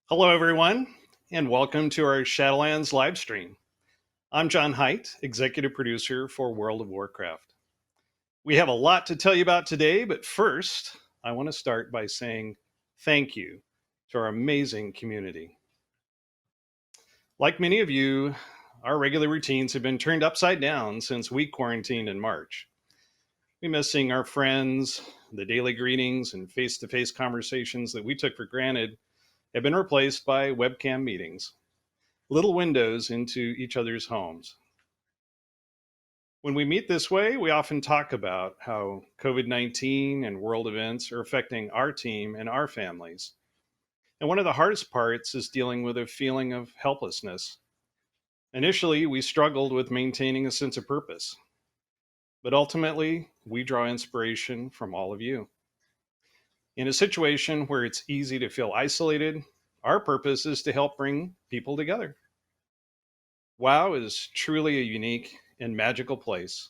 Hello, everyone, and welcome to our Shadowlands live stream. I'm John Haidt, executive producer for World of Warcraft. We have a lot to tell you about today, but first, I want to start by saying thank you to our amazing community. Like many of you, our regular routines have been turned upside down since we quarantined in March. We miss seeing our friends, the daily greetings, and face to face conversations that we took for granted have been replaced by webcam meetings, little windows into each other's homes. When we meet this way, we often talk about how COVID 19 and world events are affecting our team and our families. And one of the hardest parts is dealing with a feeling of helplessness. Initially, we struggled with maintaining a sense of purpose, but ultimately, we draw inspiration from all of you. In a situation where it's easy to feel isolated, our purpose is to help bring people together. WoW is truly a unique and magical place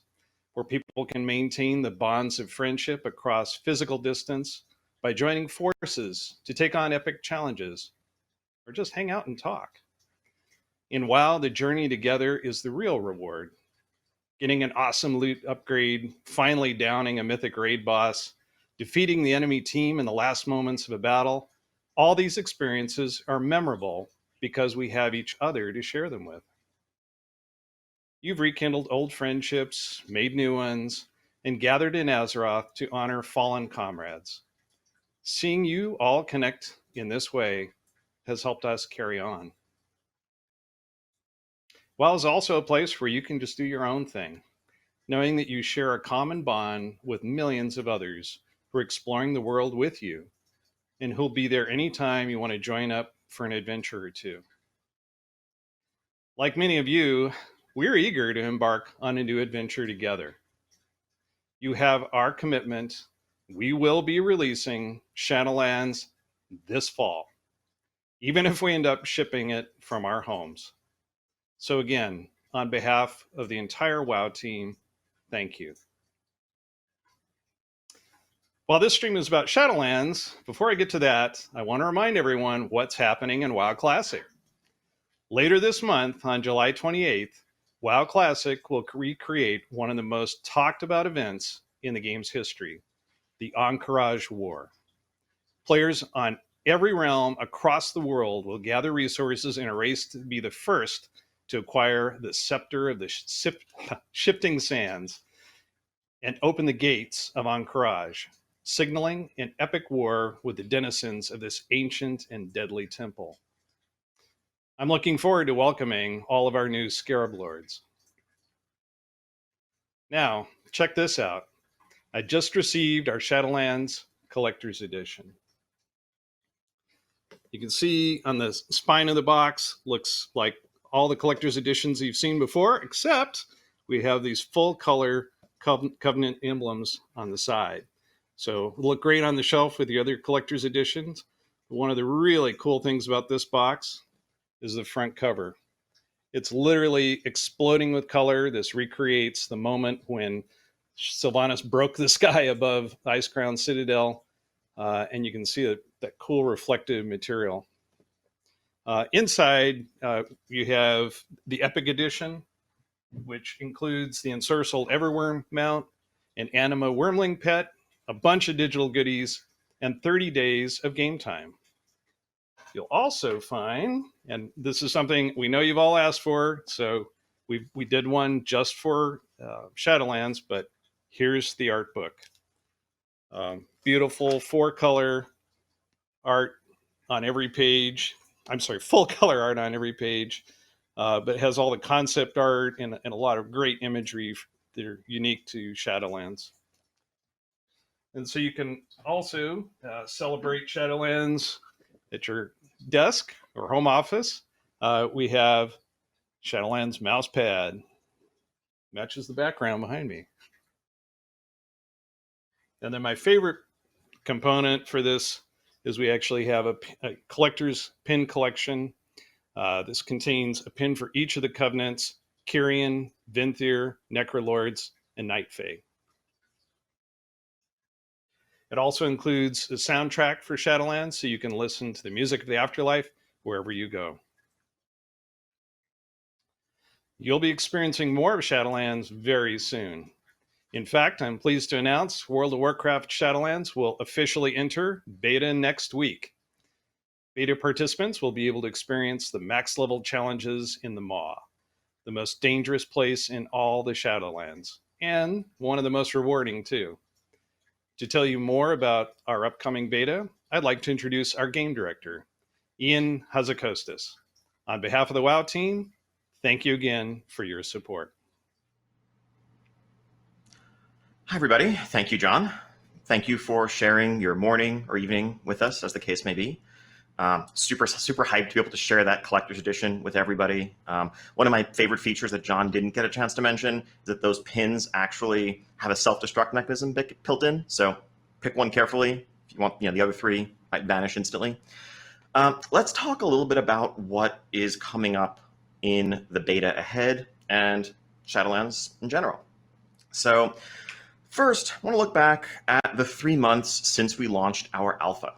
where people can maintain the bonds of friendship across physical distance by joining forces to take on epic challenges or just hang out and talk. In WoW, the journey together is the real reward. Getting an awesome loot upgrade, finally downing a mythic raid boss, defeating the enemy team in the last moments of a battle, all these experiences are memorable because we have each other to share them with. You've rekindled old friendships, made new ones, and gathered in Azeroth to honor fallen comrades. Seeing you all connect in this way has helped us carry on. WoW is also a place where you can just do your own thing, knowing that you share a common bond with millions of others who are exploring the world with you and who'll be there anytime you want to join up for an adventure or two. Like many of you, we're eager to embark on a new adventure together. You have our commitment. We will be releasing Shadowlands this fall, even if we end up shipping it from our homes. So, again, on behalf of the entire WoW team, thank you. While this stream is about Shadowlands, before I get to that, I want to remind everyone what's happening in WoW Classic. Later this month, on July 28th, WoW Classic will recreate one of the most talked about events in the game's history, the Encourage War. Players on every realm across the world will gather resources in a race to be the first to acquire the scepter of the shifting sands and open the gates of Encourage, signaling an epic war with the denizens of this ancient and deadly temple. I'm looking forward to welcoming all of our new Scarab Lords. Now, check this out. I just received our Shadowlands Collector's Edition. You can see on the spine of the box, looks like all the Collector's Editions you've seen before, except we have these full color Covenant emblems on the side. So it'll look great on the shelf with the other Collector's Editions. But one of the really cool things about this box is the front cover. It's literally exploding with color. This recreates the moment when Sylvanas broke the sky above Icecrown Citadel, and you can see that cool reflective material. Inside, you have the Epic Edition, which includes the Ensorcelled Everworm mount, an Anima Wormling pet, a bunch of digital goodies, and 30 days of game time. You'll also find, and this is something we know you've all asked for, so we did one just for Shadowlands, but here's the art book. Beautiful 4-color art on every page. I'm sorry, full color art on every page, but it has all the concept art and a lot of great imagery that are unique to Shadowlands. And so you can also celebrate Shadowlands at your desk or home office. We have Shadowlands mouse pad. Matches the background behind me. And then my favorite component for this is we actually have a collector's pin collection. This contains a pin for each of the covenants: Kyrian, Venthyr, Necrolords, and Night Fae. It also includes a soundtrack for Shadowlands, so you can listen to the music of the afterlife wherever you go. You'll be experiencing more of Shadowlands very soon. In fact, I'm pleased to announce World of Warcraft Shadowlands will officially enter beta next week. Beta participants will be able to experience the max level challenges in the Maw, the most dangerous place in all the Shadowlands, and one of the most rewarding too. To tell you more about our upcoming beta, I'd like to introduce our game director, Ian Hazakostas. On behalf of the WoW team, thank you again for your support. Hi, everybody. Thank you, John. Thank you for sharing your morning or evening with us, as the case may be. Super hyped to be able to share that collector's edition with everybody. One of my favorite features that John didn't get a chance to mention is that those pins actually have a self-destruct mechanism built in. So pick one carefully. If you want, the other three might vanish instantly. Let's talk a little bit about what is coming up in the beta ahead and Shadowlands in general. So first, I want to look back at the 3 months since we launched our alpha.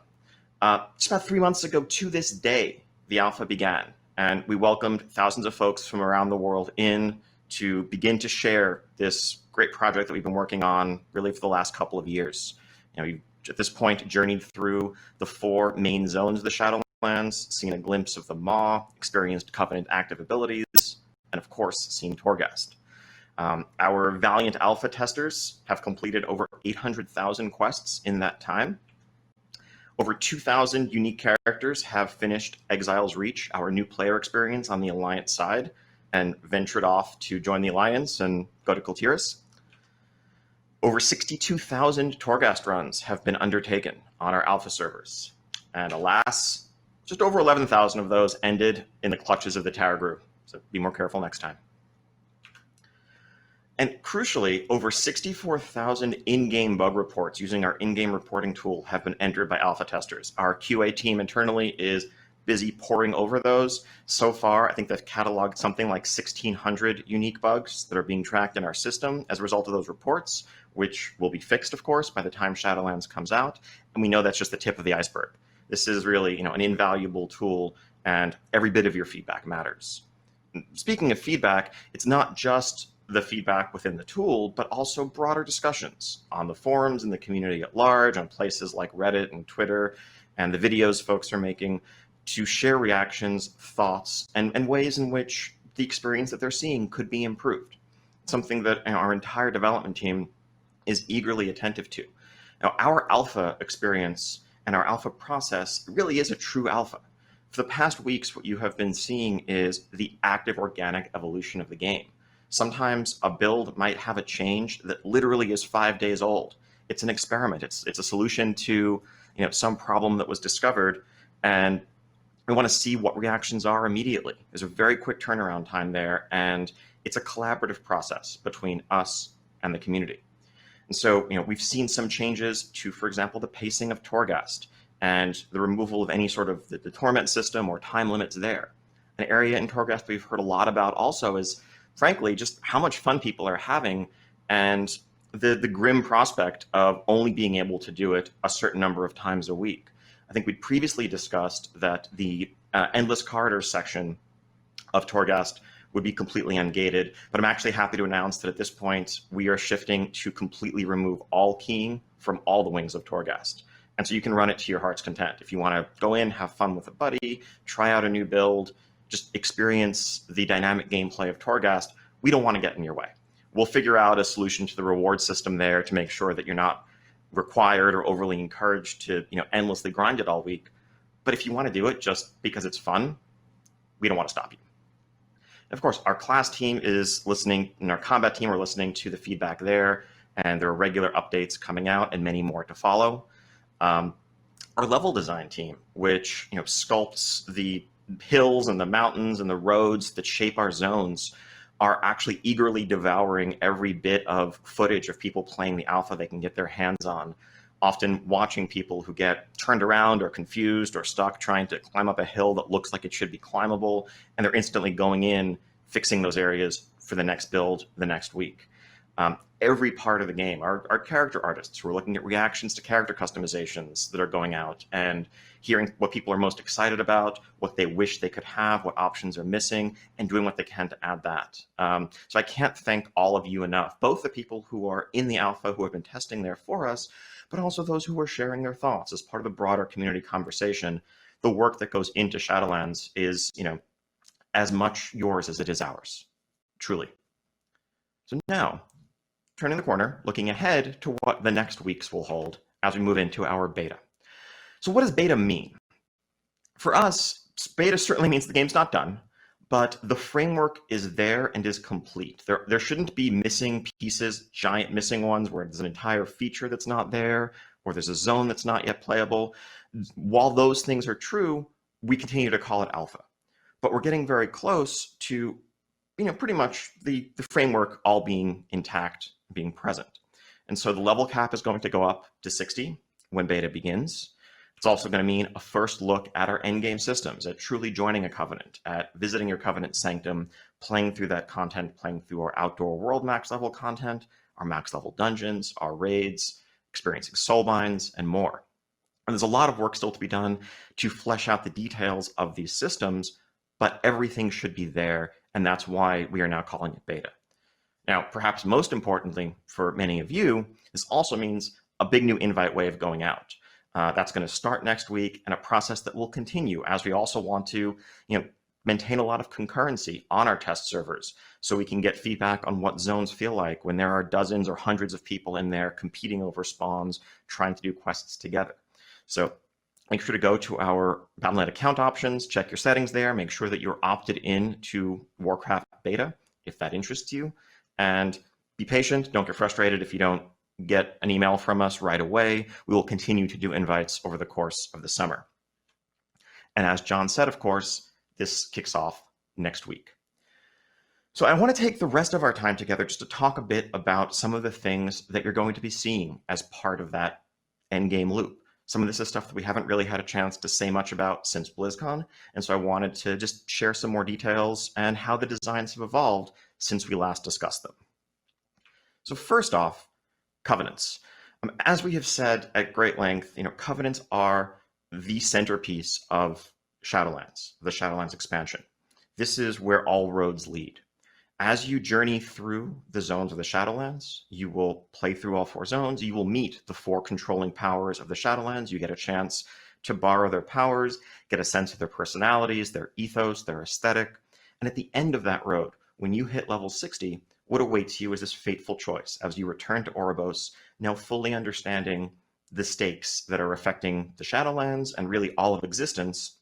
Just about 3 months ago to this day, the alpha began, and we welcomed thousands of folks from around the world in to begin to share this great project that we've been working on really for the last couple of years. We've at this point journeyed through the 4 main zones of the Shadowlands, seen a glimpse of the Maw, experienced Covenant active abilities, and of course, seen Torghast. Our valiant alpha testers have completed over 800,000 quests in that time. Over 2,000 unique characters have finished Exile's Reach, our new player experience on the Alliance side, and ventured off to join the Alliance and go to Kultiris. Over 62,000 Torghast runs have been undertaken on our alpha servers. And alas, just over 11,000 of those ended in the clutches of the Tower Group. So be more careful next time. And crucially, over 64,000 in-game bug reports using our in-game reporting tool have been entered by alpha testers. Our QA team internally is busy poring over those. So far, I think they've cataloged something like 1,600 unique bugs that are being tracked in our system as a result of those reports, which will be fixed, of course, by the time Shadowlands comes out. And we know that's just the tip of the iceberg. This is really, an invaluable tool, and every bit of your feedback matters. Speaking of feedback, it's not just the feedback within the tool, but also broader discussions on the forums and the community at large, on places like Reddit and Twitter, and the videos folks are making to share reactions, thoughts, and ways in which the experience that they're seeing could be improved. Something that our entire development team is eagerly attentive to. Now, our alpha experience and our alpha process really is a true alpha. For the past weeks, what you have been seeing is the active organic evolution of the game. Sometimes a build might have a change that literally is 5 days old. It's an experiment. It's a solution to some problem that was discovered, and we want to see what reactions are immediately. There's a very quick turnaround time there, and it's a collaborative process between us and the community. And so we've seen some changes to, for example, the pacing of Torghast and the removal of any sort of the torment system or time limits there. An area in Torghast we've heard a lot about also is, frankly, just how much fun people are having and the grim prospect of only being able to do it a certain number of times a week. I think we'd previously discussed that the Endless Corridors section of Torghast would be completely ungated, but I'm actually happy to announce that at this point, we are shifting to completely remove all keying from all the wings of Torghast. And so you can run it to your heart's content. If you want to go in, have fun with a buddy, try out a new build, just experience the dynamic gameplay of Torghast, we don't want to get in your way. We'll figure out a solution to the reward system there to make sure that you're not required or overly encouraged to endlessly grind it all week. But if you want to do it just because it's fun, we don't want to stop you. And of course, our class team is listening, and our combat team are listening to the feedback there, and there are regular updates coming out and many more to follow. Our level design team, which sculpts the hills and the mountains and the roads that shape our zones, are actually eagerly devouring every bit of footage of people playing the alpha they can get their hands on, often watching people who get turned around or confused or stuck trying to climb up a hill that looks like it should be climbable, and they're instantly going in, fixing those areas for the next build the next week. Every part of the game, our character artists who are looking at reactions to character customizations that are going out and hearing what people are most excited about, what they wish they could have, what options are missing, and doing what they can to add that. So I can't thank all of you enough, both the people who are in the alpha who have been testing there for us, but also those who are sharing their thoughts as part of the broader community conversation. The work that goes into Shadowlands is, as much yours as it is ours, truly. So now, turning the corner, looking ahead to what the next weeks will hold as we move into our beta. So what does beta mean? For us, beta certainly means the game's not done, but the framework is there and is complete. There shouldn't be missing pieces, giant missing ones where there's an entire feature that's not there, or there's a zone that's not yet playable. While those things are true, we continue to call it alpha. But we're getting very close to, pretty much the framework all being intact, being present. And so the level cap is going to go up to 60 when beta begins. It's also going to mean a first look at our endgame systems, at truly joining a covenant, at visiting your covenant sanctum, playing through that content, playing through our outdoor world max level content, our max level dungeons, our raids, experiencing Soulbinds, and more. And there's a lot of work still to be done to flesh out the details of these systems, but everything should be there, and that's why we are now calling it beta. Now, perhaps most importantly for many of you, this also means a big new invite wave going out. That's going to start next week, and a process that will continue as we also want to, maintain a lot of concurrency on our test servers so we can get feedback on what zones feel like when there are dozens or hundreds of people in there competing over spawns, trying to do quests together. So make sure to go to our Battle.net account options, check your settings there, make sure that you're opted in to Warcraft beta if that interests you, and be patient. Don't get frustrated if you don't get an email from us right away. We will continue to do invites over the course of the summer. And as John said, of course, this kicks off next week. So I want to take the rest of our time together just to talk a bit about some of the things that you're going to be seeing as part of that endgame loop. Some of this is stuff that we haven't really had a chance to say much about since BlizzCon, and so I wanted to just share some more details and how the designs have evolved since we last discussed them. So first off, covenants. As we have said at great length, covenants are the centerpiece of Shadowlands, the Shadowlands expansion. This is where all roads lead. As you journey through the zones of the Shadowlands, you will play through all 4 zones. You will meet the 4 controlling powers of the Shadowlands. You get a chance to borrow their powers, get a sense of their personalities, their ethos, their aesthetic. And at the end of that road, when you hit level 60, what awaits you is this fateful choice as you return to Oribos, now fully understanding the stakes that are affecting the Shadowlands and really all of existence,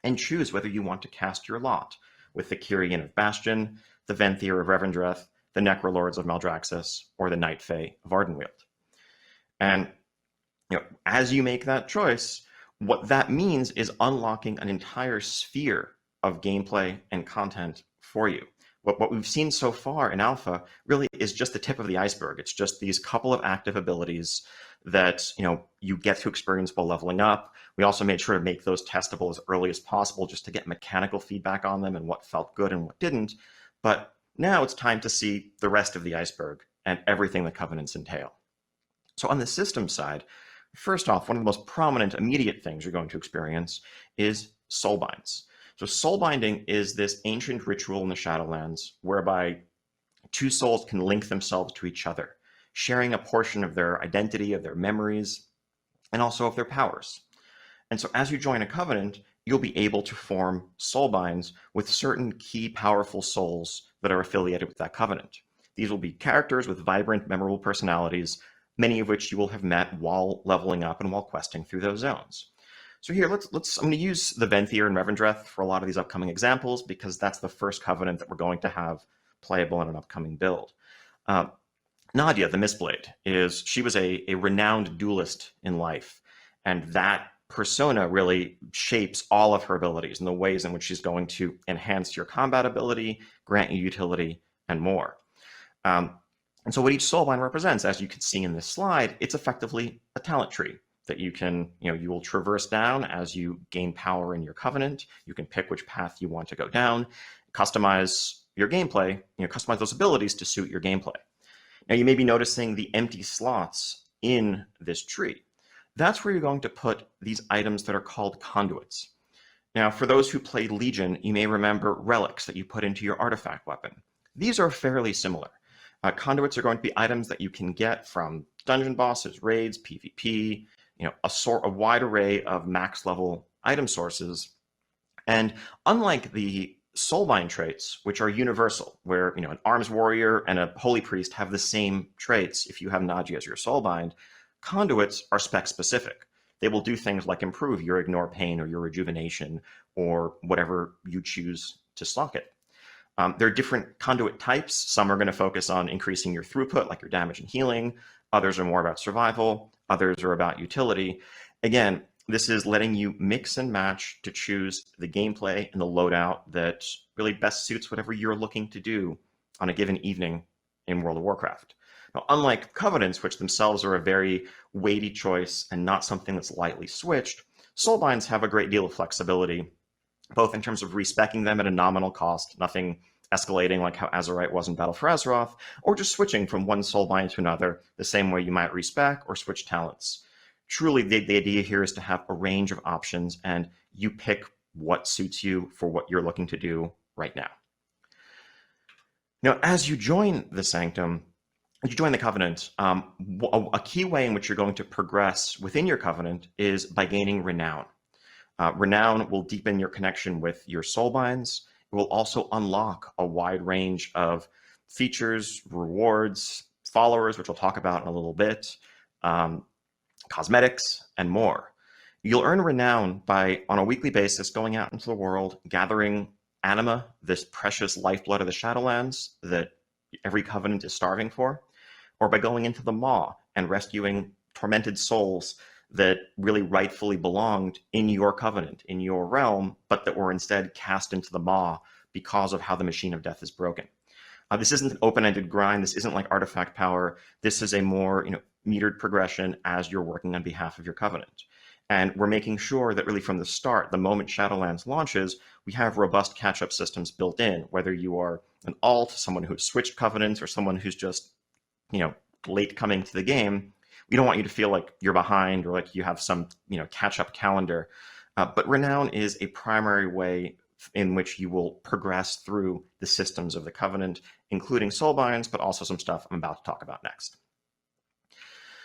and choose whether you want to cast your lot with the Kyrian of Bastion, the Venthyr of Revendreth, the Necrolords of Maldraxxus, or the Night Fae of Ardenweald. And as you make that choice, what that means is unlocking an entire sphere of gameplay and content for you. What we've seen so far in Alpha really is just the tip of the iceberg. It's just these couple of active abilities that you get to experience while leveling up. We also made sure to make those testable as early as possible just to get mechanical feedback on them and what felt good and what didn't. But now it's time to see the rest of the iceberg and everything the covenants entail. So on the system side, first off, one of the most prominent immediate things you're going to experience is Soulbinds. So soulbinding is this ancient ritual in the Shadowlands whereby 2 souls can link themselves to each other, sharing a portion of their identity, of their memories, and also of their powers. And so as you join a covenant, you'll be able to form soulbinds with certain key powerful souls that are affiliated with that covenant. These will be characters with vibrant, memorable personalities, many of which you will have met while leveling up and while questing through those zones. So here, I'm going to use the Venthyr and Revendreth for a lot of these upcoming examples because that's the first covenant that we're going to have playable in an upcoming build. Nadia, the Mistblade, she was a renowned duelist in life, and that persona really shapes all of her abilities and the ways in which she's going to enhance your combat ability, grant you utility, and more. And so what each soulbind represents, as you can see in this slide, it's effectively a talent tree that you can, you will traverse down as you gain power in your covenant. You can pick which path you want to go down, customize your gameplay, customize those abilities to suit your gameplay. Now you may be noticing the empty slots in this tree. That's where you're going to put these items that are called conduits. Now, for those who played Legion, you may remember relics that you put into your artifact weapon. These are fairly similar. Conduits are going to be items that you can get from dungeon bosses, raids, PvP, a wide array of max level item sources. And unlike the Soulbind traits, which are universal, where an arms warrior and a holy priest have the same traits if you have Naji as your Soulbind, conduits are spec specific. They will do things like improve your ignore pain or your rejuvenation or whatever you choose to stock it. There are different conduit types. Some are going to focus on increasing your throughput, like your damage and healing. Others are more about survival. Others are about utility. Again, this is letting you mix and match to choose the gameplay and the loadout that really best suits whatever you're looking to do on a given evening in World of Warcraft. Now, unlike Covenants, which themselves are a very weighty choice and not something that's lightly switched, Soulbinds have a great deal of flexibility, both in terms of respecking them at a nominal cost, nothing escalating like how Azerite was in Battle for Azeroth, or just switching from one Soulbind to another the same way you might respec or switch talents. Truly, the idea here is to have a range of options, and you pick what suits you for what you're looking to do right now. Now, as you join the Sanctum, as you join the Covenant, a key way in which you're going to progress within your Covenant is by gaining Renown. Renown will deepen your connection with your Soulbinds. It will also unlock a wide range of features, rewards, followers, which we'll talk about in a little bit, cosmetics, and more. You'll earn Renown by, on a weekly basis, going out into the world, gathering Anima, this precious lifeblood of the Shadowlands that every Covenant is starving for, or by going into the Maw and rescuing tormented souls that really rightfully belonged in your Covenant, in your realm, but that were instead cast into the Maw because of how the Machine of Death is broken. This isn't an open-ended grind. This isn't like artifact power. This is a more metered progression as you're working on behalf of your Covenant. And we're making sure that really from the start, the moment Shadowlands launches, we have robust catch-up systems built in, whether you are an alt, someone who's switched Covenants, or someone who's just late coming to the game. We don't want you to feel like you're behind or like you have some catch-up calendar. But Renown is a primary way in which you will progress through the systems of the Covenant, including Soulbinds, but also some stuff I'm about to talk about next.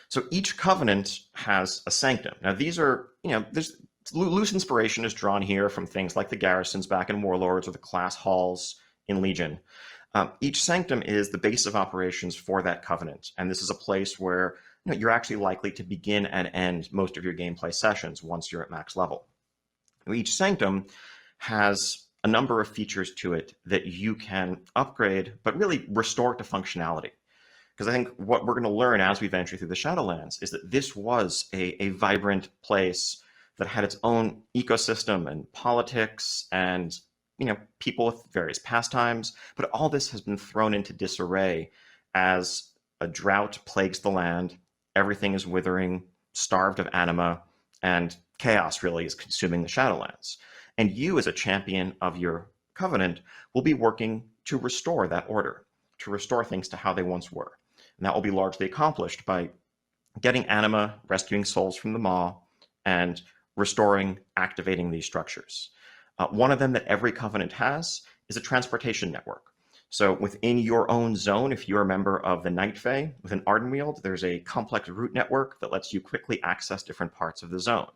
So each Covenant has a Sanctum. Now these are, there's loose inspiration is drawn here from things like the garrisons back in Warlords or the class halls in Legion. Each Sanctum is the base of operations for that Covenant, and this is a place where you're actually likely to begin and end most of your gameplay sessions once you're at max level. Each Sanctum has a number of features to it that you can upgrade, but really restore to functionality. Because I think what we're going to learn as we venture through the Shadowlands is that this was a vibrant place that had its own ecosystem and politics and people with various pastimes, but all this has been thrown into disarray as a drought plagues the land, everything is withering, starved of anima, and chaos really is consuming the Shadowlands. And you, as a champion of your Covenant, will be working to restore that order, to restore things to how they once were. And that will be largely accomplished by getting anima, rescuing souls from the Maw, and restoring, activating these structures. One of them that every Covenant has is a transportation network. So within your own zone, if you're a member of the Night Fae within Ardenweald, there's a complex route network that lets you quickly access different parts of the zone.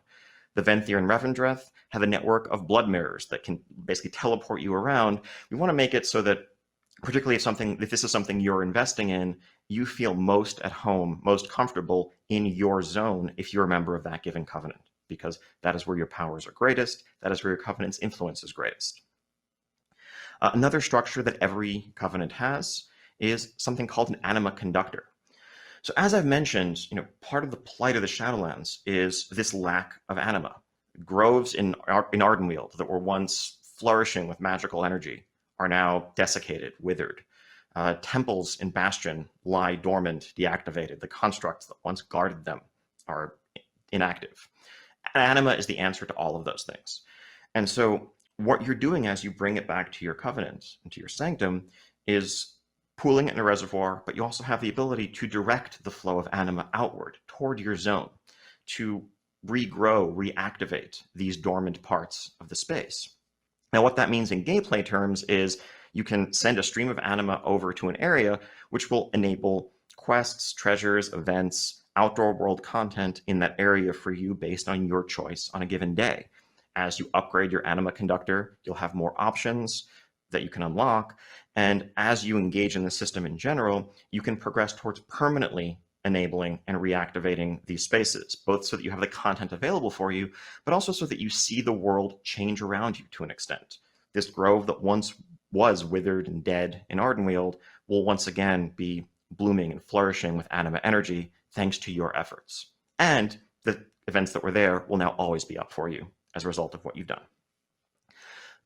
The Venthyr and Revendreth have a network of blood mirrors that can basically teleport you around. We want to make it so that, particularly if this is something you're investing in, you feel most at home, most comfortable in your zone if you're a member of that given Covenant, because that is where your powers are greatest. That is where your Covenant's influence is greatest. Another structure that every Covenant has is something called an Anima Conductor. So as I've mentioned, part of the plight of the Shadowlands is this lack of anima. Groves in Ardenweald that were once flourishing with magical energy are now desiccated, withered. Temples in Bastion lie dormant, deactivated. The constructs that once guarded them are inactive. Anima is the answer to all of those things. And so what you're doing as you bring it back to your Covenant and to your Sanctum is pooling it in a reservoir, but you also have the ability to direct the flow of anima outward toward your zone to regrow, reactivate these dormant parts of the space. Now, what that means in gameplay terms is you can send a stream of anima over to an area, which will enable quests, treasures, events, outdoor world content in that area for you based on your choice on a given day. As you upgrade your anima conductor, you'll have more options that you can unlock. And as you engage in the system in general, you can progress towards permanently enabling and reactivating these spaces, both so that you have the content available for you, but also so that you see the world change around you to an extent. This grove that once was withered and dead in Ardenweald will once again be blooming and flourishing with anima energy thanks to your efforts. And the events that were there will now always be up for you as a result of what you've done.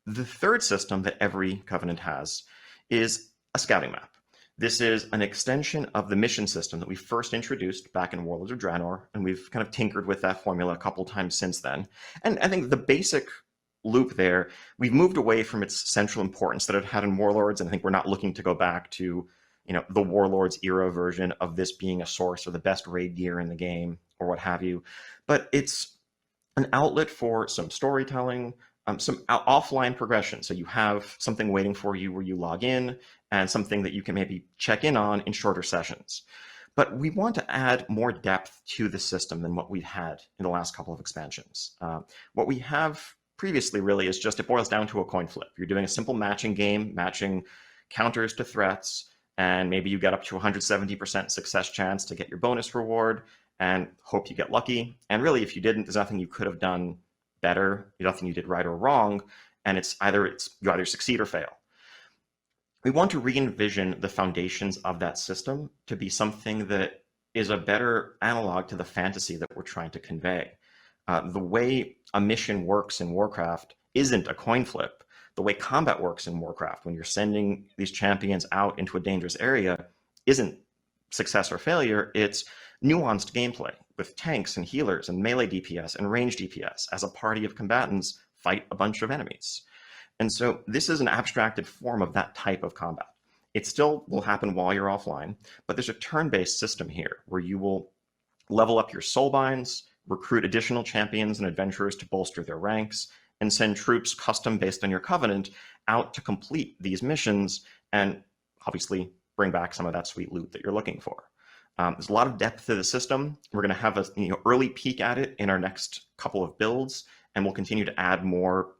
The third system that every Covenant has is a scouting map. This is an extension of the mission system that we first introduced back in Warlords of Draenor, and we've kind of tinkered with that formula a couple times since then. And I think the basic loop there, we've moved away from its central importance that it had in Warlords, and I think we're not looking to go back to the Warlords era version of this being a source or the best raid gear in the game or what have you. But it's an outlet for some storytelling, some offline progression. So you have something waiting for you where you log in and something that you can maybe check in on in shorter sessions. But we want to add more depth to the system than what we've had in the last couple of expansions. What we have previously really is just, it boils down to a coin flip. You're doing a simple matching game, matching counters to threats, and maybe you get up to 170% success chance to get your bonus reward and hope you get lucky. And really, if you didn't, there's nothing you could have done better, nothing you did right or wrong, and you either succeed or fail. We want to re-envision the foundations of that system to be something that is a better analog to the fantasy that we're trying to convey. The way a mission works in Warcraft isn't a coin flip. The way combat works in Warcraft, when you're sending these champions out into a dangerous area, isn't success or failure, it's nuanced gameplay with tanks and healers and melee DPS and range DPS as a party of combatants fight a bunch of enemies. And so this is an abstracted form of that type of combat. It still will happen while you're offline, but there's a turn-based system here where you will level up your Soulbinds, recruit additional champions and adventurers to bolster their ranks, and send troops custom based on your Covenant out to complete these missions and obviously bring back some of that sweet loot that you're looking for. There's a lot of depth to the system. We're going to have a early peek at it in our next couple of builds, and we'll continue to add more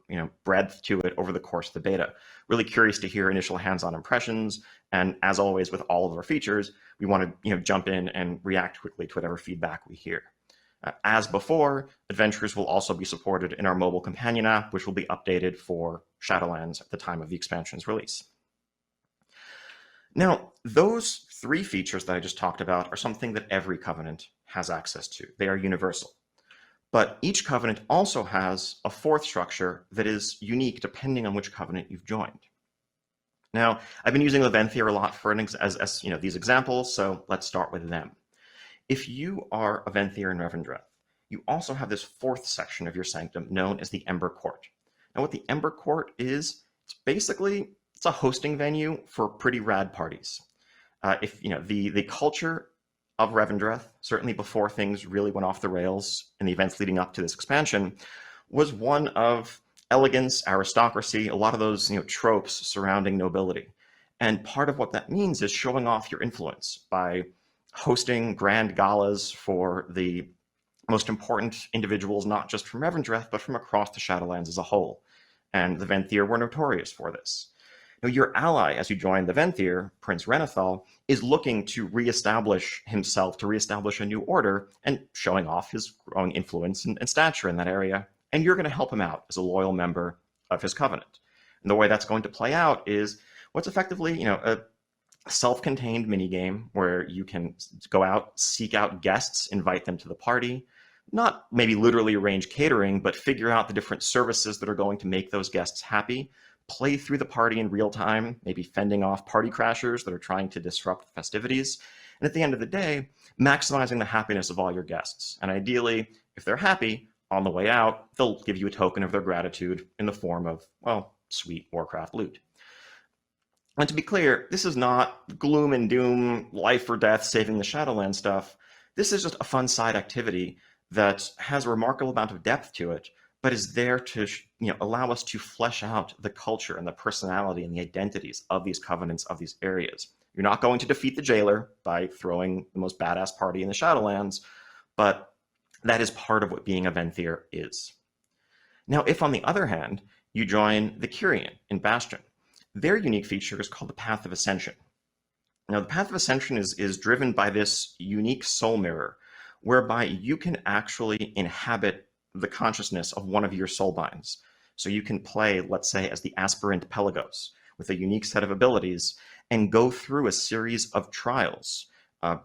breadth to it over the course of the beta. Really curious to hear initial hands-on impressions, and as always with all of our features, we want to jump in and react quickly to whatever feedback we hear. As before, adventurers will also be supported in our mobile companion app, which will be updated for Shadowlands at the time of the expansion's release. Now, those three features that I just talked about are something that every Covenant has access to. They are universal. But each Covenant also has a fourth structure that is unique depending on which Covenant you've joined. Now, I've been using the Venthyr a lot for as these examples, so let's start with them. If you are a Venthyr in Revendreth, you also have this fourth section of your Sanctum known as the Ember Court. Now, what the Ember Court is, it's a hosting venue for pretty rad parties. The culture of Revendreth, certainly before things really went off the rails in the events leading up to this expansion, was one of elegance, aristocracy, a lot of those tropes surrounding nobility. And part of what that means is showing off your influence by hosting grand galas for the most important individuals, not just from Revendreth, but from across the Shadowlands as a whole. And the Venthyr were notorious for this. Now, your ally, as you join the Venthyr, Prince Renathal, is looking to reestablish himself, to reestablish a new order, and showing off his growing influence and stature in that area. And you're going to help him out as a loyal member of his Covenant. And the way that's going to play out is what's effectively, a self-contained minigame where you can go out, seek out guests, invite them to the party, not maybe literally arrange catering, but figure out the different services that are going to make those guests happy, play through the party in real time, maybe fending off party crashers that are trying to disrupt the festivities. And at the end of the day, maximizing the happiness of all your guests. And ideally, if they're happy, on the way out, they'll give you a token of their gratitude in the form of, well, sweet Warcraft loot. And to be clear, this is not gloom and doom, life or death, saving the Shadowlands stuff. This is just a fun side activity that has a remarkable amount of depth to it, but is there to allow us to flesh out the culture and the personality and the identities of these covenants, of these areas. You're not going to defeat the jailer by throwing the most badass party in the Shadowlands, but that is part of what being a Venthyr is. Now, if on the other hand, you join the Kyrian in Bastion, their unique feature is called the Path of Ascension. Now, the Path of Ascension is driven by this unique soul mirror, whereby you can actually inhabit the consciousness of one of your Soulbinds. So you can play, let's say, as the aspirant Pelagos, with a unique set of abilities, and go through a series of trials,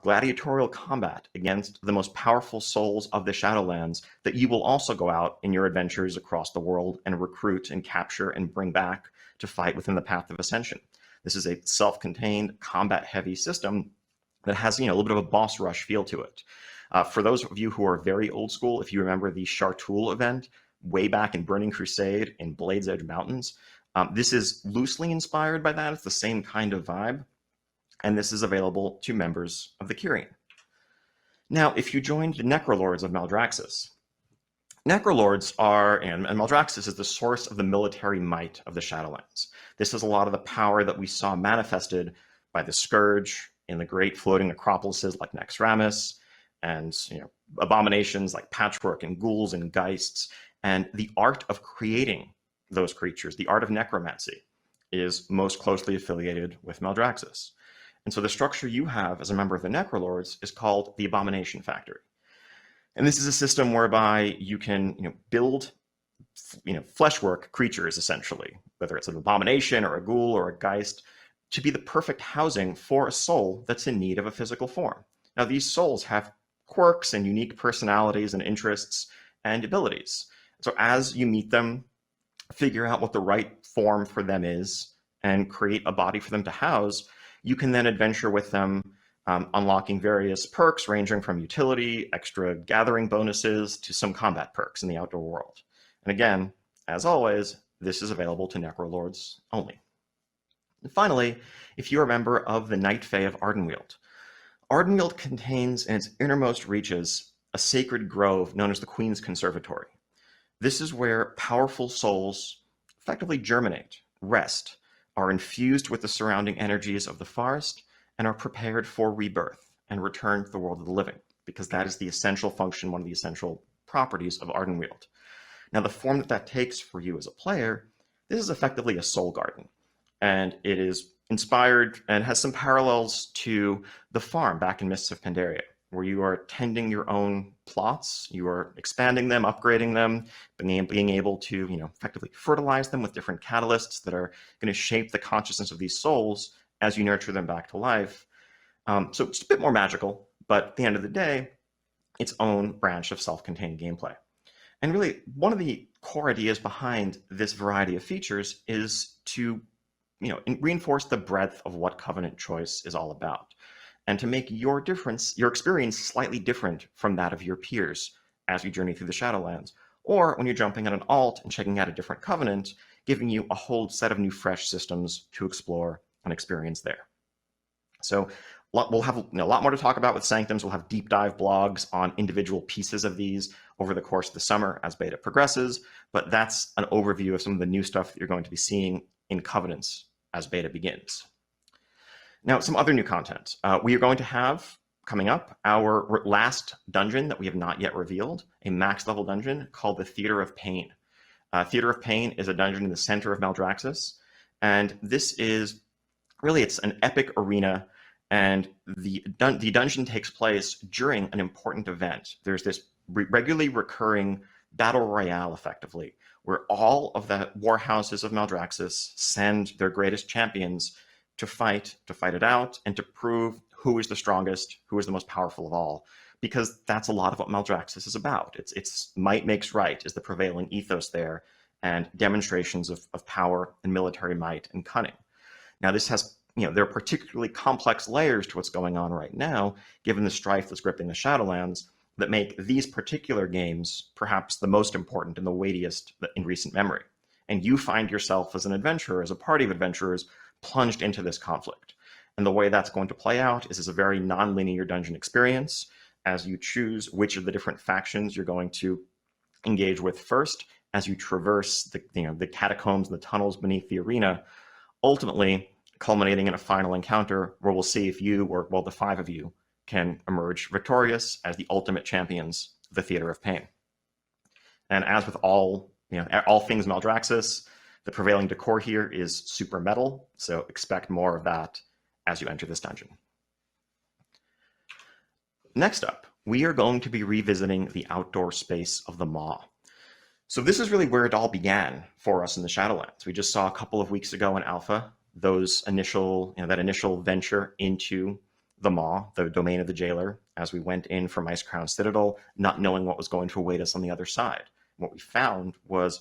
gladiatorial combat against the most powerful souls of the Shadowlands that you will also go out in your adventures across the world and recruit and capture and bring back to fight within the Path of Ascension. This is a self-contained, combat-heavy system that has a little bit of a boss rush feel to it. For those of you who are very old school, if you remember the Chartul event way back in Burning Crusade in Blades Edge Mountains, this is loosely inspired by that. It's the same kind of vibe, and this is available to members of the Kyrian. Now, if you joined the Necrolords of Maldraxxus, Necrolords are, and Maldraxxus is the source of the military might of the Shadowlands. This is a lot of the power that we saw manifested by the Scourge in the great floating necropolises like Naxxramas, and abominations like Patchwork and ghouls and geists, and the art of creating those creatures, the art of necromancy, is most closely affiliated with Maldraxxus. And so the structure you have as a member of the Necrolords is called the Abomination Factory. And this is a system whereby you can build fleshwork creatures, essentially, whether it's an abomination or a ghoul or a geist, to be the perfect housing for a soul that's in need of a physical form. Now, these souls have quirks and unique personalities and interests and abilities. So as you meet them, figure out what the right form for them is, and create a body for them to house, you can then adventure with them, unlocking various perks ranging from utility, extra gathering bonuses, to some combat perks in the outdoor world. And again, as always, this is available to Necrolords only. And finally, if you're a member of the Night Fae of Ardenweald, Ardenweald contains in its innermost reaches a sacred grove known as the Queen's Conservatory. This is where powerful souls effectively germinate, rest, are infused with the surrounding energies of the forest, and are prepared for rebirth and return to the world of the living, because that is the essential function, one of the essential properties of Ardenweald. Now, the form that takes for you as a player, this is effectively a soul garden, and it is inspired and has some parallels to the farm back in Mists of Pandaria, where you are tending your own plots, you are expanding them, upgrading them, being able to effectively fertilize them with different catalysts that are going to shape the consciousness of these souls as you nurture them back to life. So it's a bit more magical, but at the end of the day, its own branch of self-contained gameplay. And really, one of the core ideas behind this variety of features is to reinforce the breadth of what Covenant choice is all about, and to make your experience slightly different from that of your peers as you journey through the Shadowlands, or when you're jumping on an alt and checking out a different Covenant, giving you a whole set of new fresh systems to explore and experience there. So we'll have a lot more to talk about with Sanctums. We'll have deep dive blogs on individual pieces of these over the course of the summer as beta progresses, but that's an overview of some of the new stuff that you're going to be seeing in Covenants as beta begins. Now, some other new content. We are going to have, coming up, our last dungeon that we have not yet revealed, a max level dungeon called the Theater of Pain. Theater of Pain is a dungeon in the center of Maldraxxus, and this is really, it's an epic arena, and the dungeon takes place during an important event. There's this regularly recurring battle royale, effectively, where all of the war houses of Maldraxxus send their greatest champions to fight it out, and to prove who is the strongest, who is the most powerful of all, because that's a lot of what Maldraxxus is about. It's might makes right is the prevailing ethos there, and demonstrations of power and military might and cunning. Now, this has, there are particularly complex layers to what's going on right now, given the strife that's gripping the Shadowlands, that make these particular games perhaps the most important and the weightiest in recent memory. And you find yourself as an adventurer, as a party of adventurers, plunged into this conflict. And the way that's going to play out is as a very non-linear dungeon experience as you choose which of the different factions you're going to engage with first as you traverse the catacombs and the tunnels beneath the arena, ultimately culminating in a final encounter where we'll see if you, or well, the 5 of you, can emerge victorious as the ultimate champions of the Theater of Pain. And as with all things Maldraxxus, the prevailing decor here is super metal, so expect more of that as you enter this dungeon. Next up, we are going to be revisiting the outdoor space of the Maw. So this is really where it all began for us in the Shadowlands. We just saw a couple of weeks ago in Alpha that initial venture into the Maw, the domain of the Jailer, as we went in from Icecrown Citadel, not knowing what was going to await us on the other side. What we found was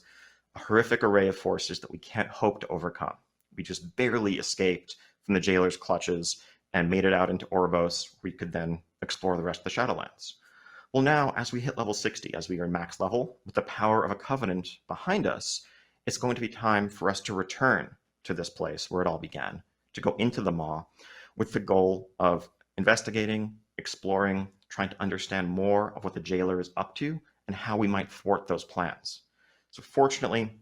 a horrific array of forces that we can't hope to overcome. We just barely escaped from the Jailer's clutches and made it out into Oribos, where we could then explore the rest of the Shadowlands. Well, now, as we hit level 60, as we are max level, with the power of a Covenant behind us, it's going to be time for us to return to this place where it all began, to go into the Maw, with the goal of investigating, exploring, trying to understand more of what the Jailer is up to and how we might thwart those plans. So fortunately,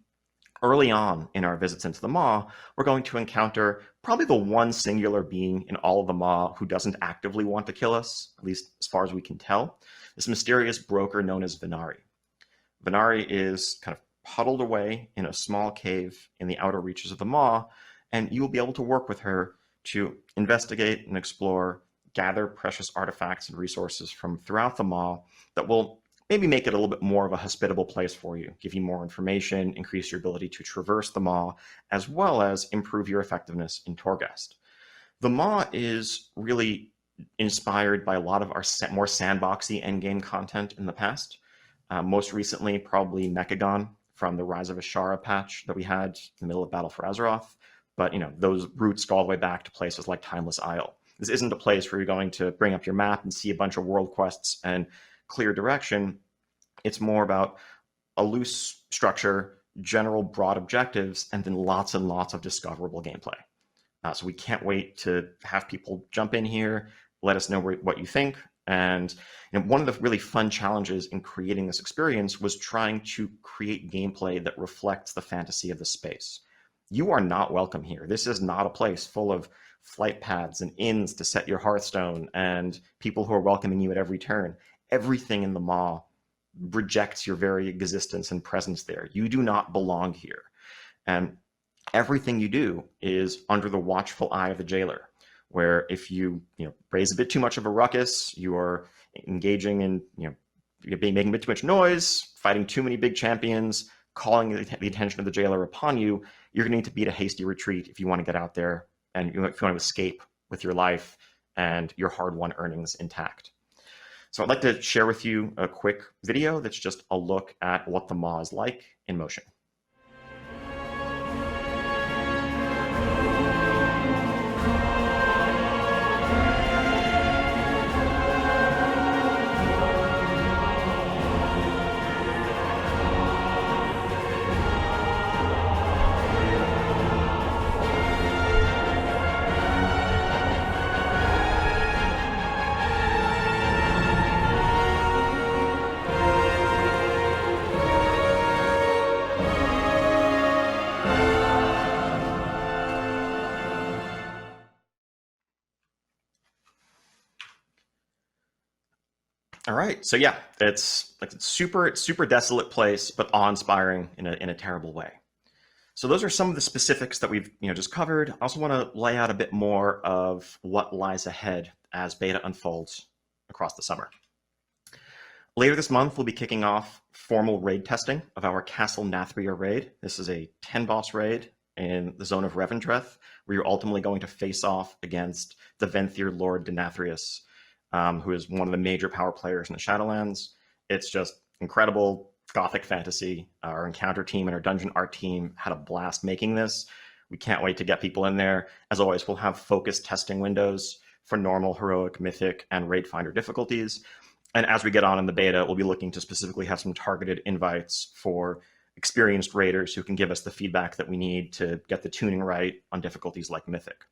early on in our visits into the Maw, we're going to encounter probably the one singular being in all of the Maw who doesn't actively want to kill us, at least as far as we can tell, this mysterious broker known as Venari. Venari is kind of huddled away in a small cave in the outer reaches of the Maw, and you will be able to work with her to investigate and explore, gather precious artifacts and resources from throughout the Maw that will maybe make it a little bit more of a hospitable place for you, give you more information, increase your ability to traverse the Maw, as well as improve your effectiveness in Torghast. The Maw is really inspired by a lot of our more sandboxy endgame content in the past. Most recently, probably Mechagon from the Rise of Ashara patch that we had in the middle of Battle for Azeroth. But those roots go all the way back to places like Timeless Isle. This isn't a place where you're going to bring up your map and see a bunch of world quests and clear direction. It's more about a loose structure, general broad objectives, and then lots and lots of discoverable gameplay. So we can't wait to have people jump in here, let us know what you think. And one of the really fun challenges in creating this experience was trying to create gameplay that reflects the fantasy of the space. You are not welcome here. This is not a place full of flight paths and inns to set your Hearthstone and people who are welcoming you at every turn. Everything in the Maw rejects your very existence and presence there. You do not belong here. And everything you do is under the watchful eye of the Jailer, where if you raise a bit too much of a ruckus, you are engaging in you're making a bit too much noise, fighting too many big champions, calling the attention of the Jailer upon you, you're going to need to beat a hasty retreat if you want to get out there and if you want to escape with your life and your hard-won earnings intact. So I'd like to share with you a quick video that's just a look at what the Maw is like in motion. All right, so yeah, it's like a super desolate place, but awe-inspiring in a terrible way. So those are some of the specifics that we've just covered. I also want to lay out a bit more of what lies ahead as beta unfolds across the summer. Later this month, we'll be kicking off formal raid testing of our Castle Nathria raid. This is a 10-boss raid in the zone of Revendreth, where you're ultimately going to face off against the Venthyr Lord Denathrius, who is one of the major power players in the Shadowlands. It's just incredible gothic fantasy. Our encounter team and our dungeon art team had a blast making this. We can't wait to get people in there. As always, we'll have focused testing windows for normal, heroic, mythic, and raid finder difficulties. And as we get on in the beta, we'll be looking to specifically have some targeted invites for experienced raiders who can give us the feedback that we need to get the tuning right on difficulties like Mythic.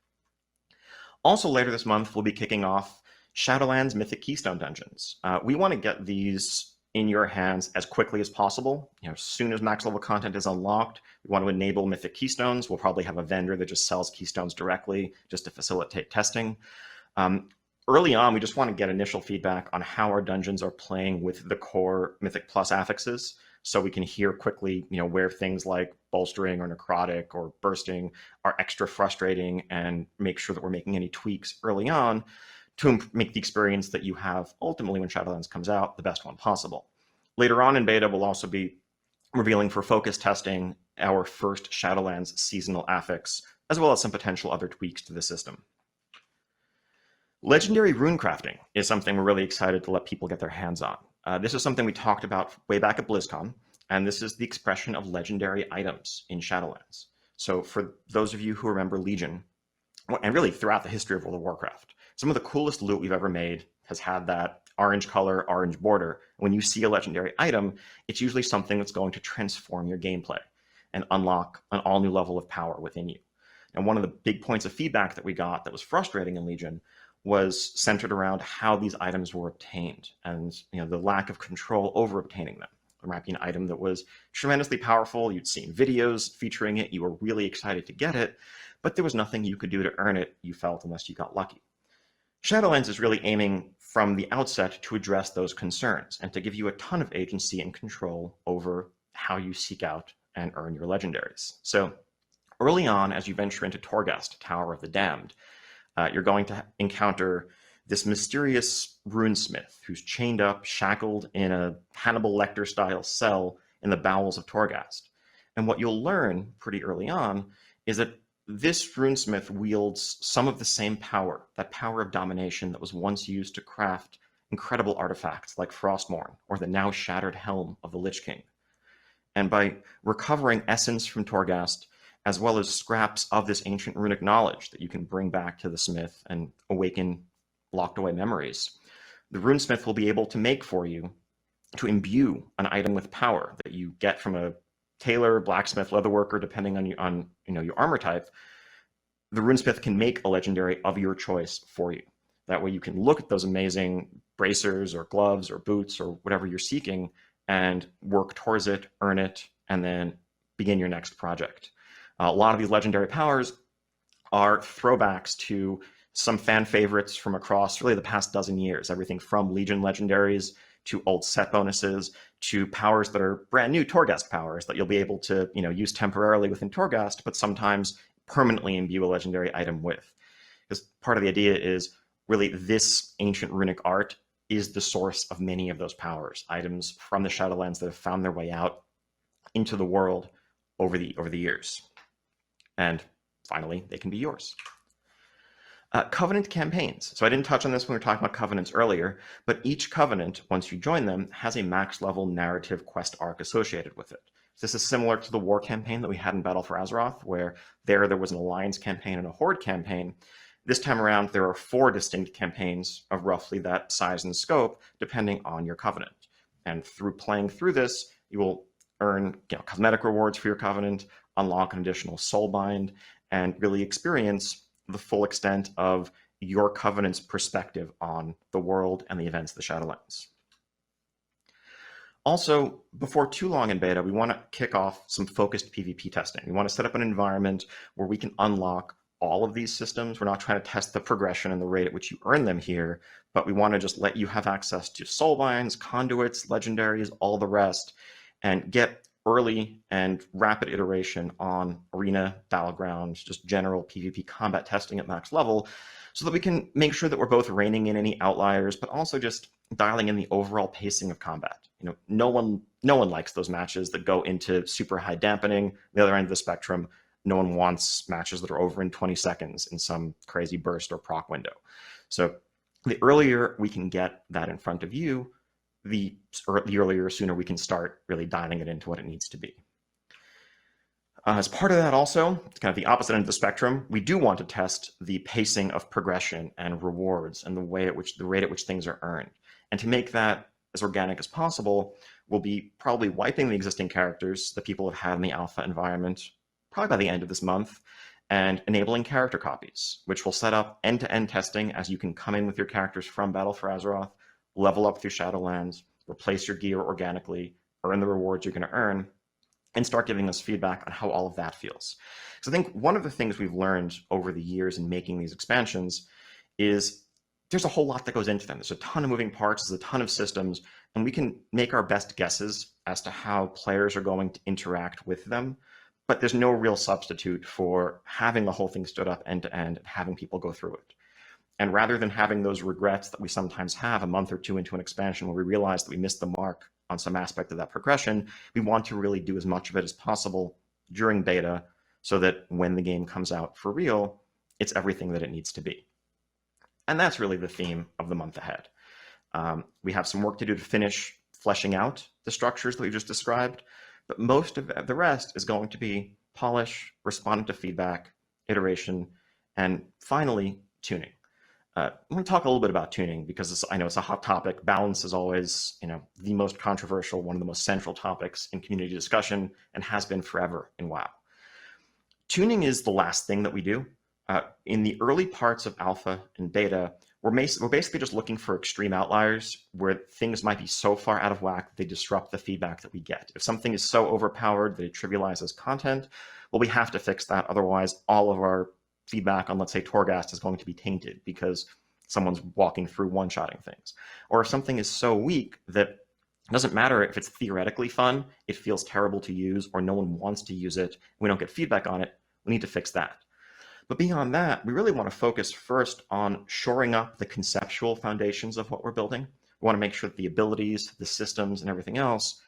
Also later this month, we'll be kicking off Shadowlands Mythic Keystone Dungeons. We want to get these in your hands as quickly as possible. As soon as max level content is unlocked, we want to enable Mythic Keystones. We'll probably have a vendor that just sells Keystones directly just to facilitate testing. Early on, we just want to get initial feedback on how our dungeons are playing with the core Mythic Plus affixes, so we can hear quickly, where things like bolstering or necrotic or bursting are extra frustrating, and make sure that we're making any tweaks early on to make the experience that you have ultimately when Shadowlands comes out the best one possible. Later on in beta, we'll also be revealing for focus testing our first Shadowlands seasonal affix, as well as some potential other tweaks to the system. Legendary rune crafting is something we're really excited to let people get their hands on. This is something we talked about way back at BlizzCon, and this is the expression of legendary items in Shadowlands. So for those of you who remember Legion, and really throughout the history of World of Warcraft, some of the coolest loot we've ever made has had that orange color, orange border. When you see a legendary item, it's usually something that's going to transform your gameplay and unlock an all new level of power within you. And one of the big points of feedback that we got that was frustrating in Legion was centered around how these items were obtained, and the lack of control over obtaining them. There might be an item that was tremendously powerful, you'd seen videos featuring it, you were really excited to get it, but there was nothing you could do to earn it, you felt, unless you got lucky. Shadowlands is really aiming from the outset to address those concerns and to give you a ton of agency and control over how you seek out and earn your legendaries. So early on, as you venture into Torghast, Tower of the Damned, you're going to encounter this mysterious runesmith who's chained up, shackled in a Hannibal Lecter-style cell in the bowels of Torghast. And what you'll learn pretty early on is that this runesmith wields some of the same power, that power of domination that was once used to craft incredible artifacts like Frostmourne or the now shattered helm of the Lich King. And by recovering essence from Torghast, as well as scraps of this ancient runic knowledge that you can bring back to the smith and awaken locked away memories, the runesmith will be able to make for you, to imbue an item with power that you get from a tailor, blacksmith, leatherworker, depending on your armor type. The runesmith can make a legendary of your choice for you. That way you can look at those amazing bracers or gloves or boots or whatever you're seeking and work towards it, earn it, and then begin your next project. A lot of these legendary powers are throwbacks to some fan favorites from across really the past dozen years, everything from Legion legendaries to old set bonuses to powers that are brand new Torghast powers that you'll be able to use temporarily within Torghast, but sometimes permanently imbue a legendary item with. Because part of the idea is really this ancient runic art is the source of many of those powers, items from the Shadowlands that have found their way out into the world over the years. And finally, they can be yours. Covenant campaigns. So I didn't touch on this when we were talking about covenants earlier, but each covenant, once you join them, has a max level narrative quest arc associated with it. This is similar to the war campaign that we had in Battle for Azeroth, where there was an alliance campaign and a horde campaign. This time around, there are 4 distinct campaigns of roughly that size and scope, depending on your covenant. And through playing through this, you will earn cosmetic rewards for your covenant, unlock an additional Soulbind, and really experience the full extent of your covenant's perspective on the world and the events of the Shadowlands. Also, before too long in beta, we want to kick off some focused PvP testing. We want to set up an environment where we can unlock all of these systems. We're not trying to test the progression and the rate at which you earn them here, but we want to just let you have access to Soulbinds, conduits, legendaries, all the rest, and get early and rapid iteration on arena, battlegrounds, just general PvP combat testing at max level, so that we can make sure that we're both reining in any outliers, but also just dialing in the overall pacing of combat. No one likes those matches that go into super high dampening. The other end of the spectrum, no one wants matches that are over in 20 seconds in some crazy burst or proc window. So the earlier we can get that in front of you, the earlier, sooner we can start really dialing it into what it needs to be. As part of that also, it's kind of the opposite end of the spectrum, we do want to test the pacing of progression and rewards and the rate at which things are earned. And to make that as organic as possible, we'll be probably wiping the existing characters that people have had in the alpha environment probably by the end of this month, and enabling character copies, which will set up end-to-end testing as you can come in with your characters from Battle for Azeroth, level up through Shadowlands, replace your gear organically, earn the rewards you're going to earn, and start giving us feedback on how all of that feels. So I think one of the things we've learned over the years in making these expansions is there's a whole lot that goes into them. There's a ton of moving parts, there's a ton of systems, and we can make our best guesses as to how players are going to interact with them. But there's no real substitute for having the whole thing stood up end to end and having people go through it. And rather than having those regrets that we sometimes have a month or two into an expansion where we realize that we missed the mark on some aspect of that progression, we want to really do as much of it as possible during beta so that when the game comes out for real, it's everything that it needs to be. And that's really the theme of the month ahead. We have some work to do to finish fleshing out the structures that we just described, but most of the rest is going to be polish, responding to feedback, iteration, and finally, tuning. Let me talk a little bit about tuning because I know it's a hot topic. Balance is always, the most controversial, one of the most central topics in community discussion, and has been forever in WoW. Tuning is the last thing that we do. In the early parts of alpha and beta, we're basically just looking for extreme outliers where things might be so far out of whack that they disrupt the feedback that we get. If something is so overpowered that it trivializes content, well, we have to fix that. Otherwise, all of our feedback on, let's say, Torghast is going to be tainted because someone's walking through one-shotting things. Or if something is so weak that it doesn't matter if it's theoretically fun, it feels terrible to use, or no one wants to use it, we don't get feedback on it, we need to fix that. But beyond that, we really want to focus first on shoring up the conceptual foundations of what we're building. We want to make sure that the abilities, the systems, and everything else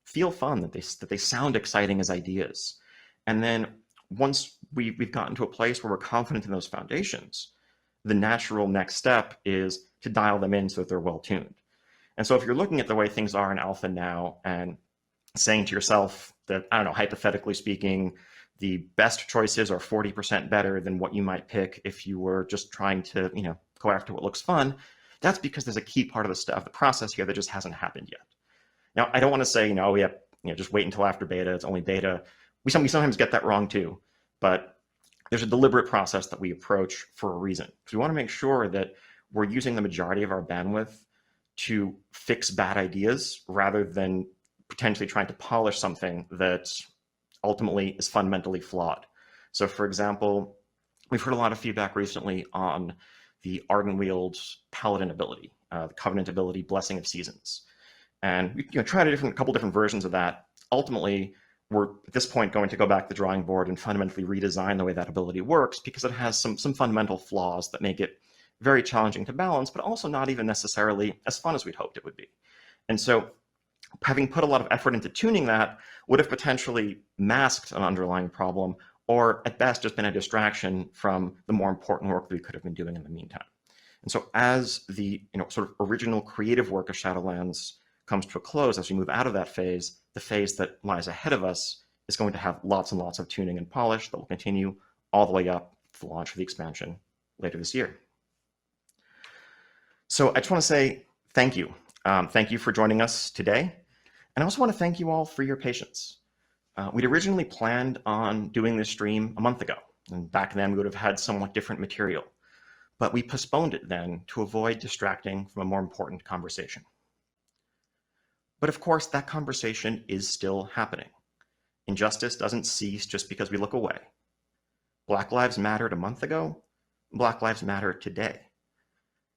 feel fun, that they sound exciting as ideas. And then once we've gotten to a place where we're confident in those foundations, the natural next step is to dial them in so that they're well tuned. And so if you're looking at the way things are in alpha now and saying to yourself that, I don't know, hypothetically speaking, the best choices are 40% better than what you might pick if you were just trying to, go after what looks fun, that's because there's a key part of the process here that just hasn't happened yet. Now, I don't want to say, just wait until after beta, it's only beta. We sometimes get that wrong too, but there's a deliberate process that we approach for a reason. Because we want to make sure that we're using the majority of our bandwidth to fix bad ideas rather than potentially trying to polish something that ultimately is fundamentally flawed. So for example, we've heard a lot of feedback recently on the Ardenweald Paladin ability, the Covenant ability, Blessing of Seasons. And we tried a couple different versions of that. Ultimately, we're at this point going to go back to the drawing board and fundamentally redesign the way that ability works because it has some fundamental flaws that make it very challenging to balance, but also not even necessarily as fun as we'd hoped it would be. And so having put a lot of effort into tuning that would have potentially masked an underlying problem, or at best just been a distraction from the more important work that we could have been doing in the meantime. And so as the sort of original creative work of Shadowlands comes to a close, as we move out of that phase, the phase that lies ahead of us is going to have lots and lots of tuning and polish that will continue all the way up to the launch of the expansion later this year. So I just want to say thank you. Thank you for joining us today. And I also want to thank you all for your patience. We'd originally planned on doing this stream a month ago, and back then we would have had somewhat different material, but we postponed it then to avoid distracting from a more important conversation. But of course, that conversation is still happening. Injustice doesn't cease just because we look away. Black Lives Mattered a month ago, Black Lives Matter today.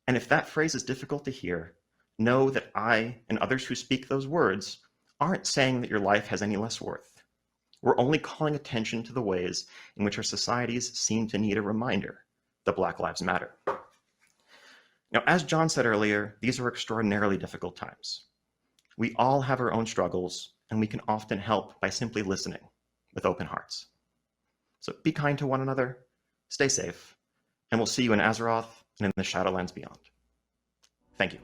And if that phrase is difficult to hear, know that I and others who speak those words aren't saying that your life has any less worth. We're only calling attention to the ways in which our societies seem to need a reminder that Black Lives Matter. Now, as John said earlier, these are extraordinarily difficult times. We all have our own struggles, and we can often help by simply listening with open hearts. So be kind to one another, stay safe, and we'll see you in Azeroth and in the Shadowlands beyond. Thank you.